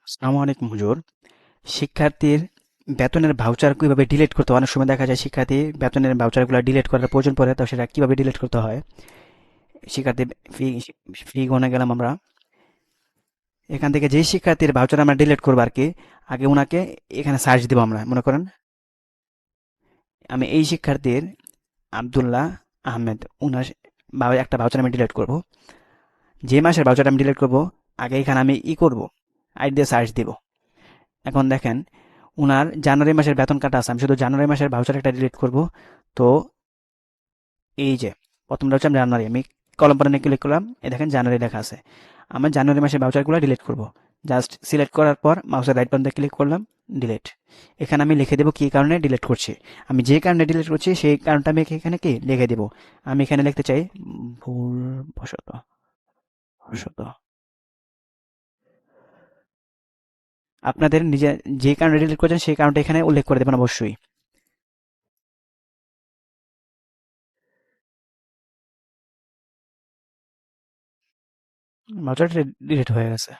আসসালামু আলাইকুম হুজুর। শিক্ষার্থীর বেতনের ভাউচার কিভাবে ডিলিট করতে হয়? অনেক সময় দেখা যায় শিক্ষার্থী বেতনের ভাউচারগুলো ডিলিট করার প্রয়োজন পড়ে, তো সেটা কিভাবে ডিলিট করতে হয়? শিক্ষার্থী ফি ফি গণে গেলাম আমরা। এখান থেকে যেই শিক্ষার্থীর ভাউচার আমরা ডিলিট করবো আর কি, আগে ওনাকে এখানে সার্চ দিব আমরা। মনে করেন আমি এই শিক্ষার্থীর আব্দুল্লাহ আহমেদ, উনার একটা ভাউচার আমি ডিলিট করব। যে মাসের ভাউচার আমি ডিলিট করব, আগে এখানে আমি করব, আইডি দিয়ে সার্চ দিব। এখন দেখেন উনার জানুয়ারি মাসের বেতন কাটা আছে, আমি শুধু জানুয়ারি মাসের ভাউচার একটা ডিলিট করব। তো এই যে প্রথমটা হচ্ছে আমি জানুয়ারি, আমি কলম পরে ক্লিক করলাম, এই দেখেন জানুয়ারি লেখা আছে। আমার জানুয়ারি মাসের ভাউচারগুলো ডিলিট করব। জাস্ট সিলেক্ট করার পর মাউসের রাইট বাটনে ক্লিক করলাম, ডিলিট। এখানে আমি লিখে দেবো কি কারণে ডিলিট করছি। আমি যে কারণে ডিলিট করছি সেই কারণটা আমি এখানে কি লিখে দেবো। আমি এখানে লিখতে চাই ভুল বশত বশত। আপনাদের নিজে যে কারণে ডিলিট করছেন সেই কারণটা এখানে উল্লেখ করে দেবেন অবশ্যই। ভাউচারটা ডিলিট হয়ে গেছে।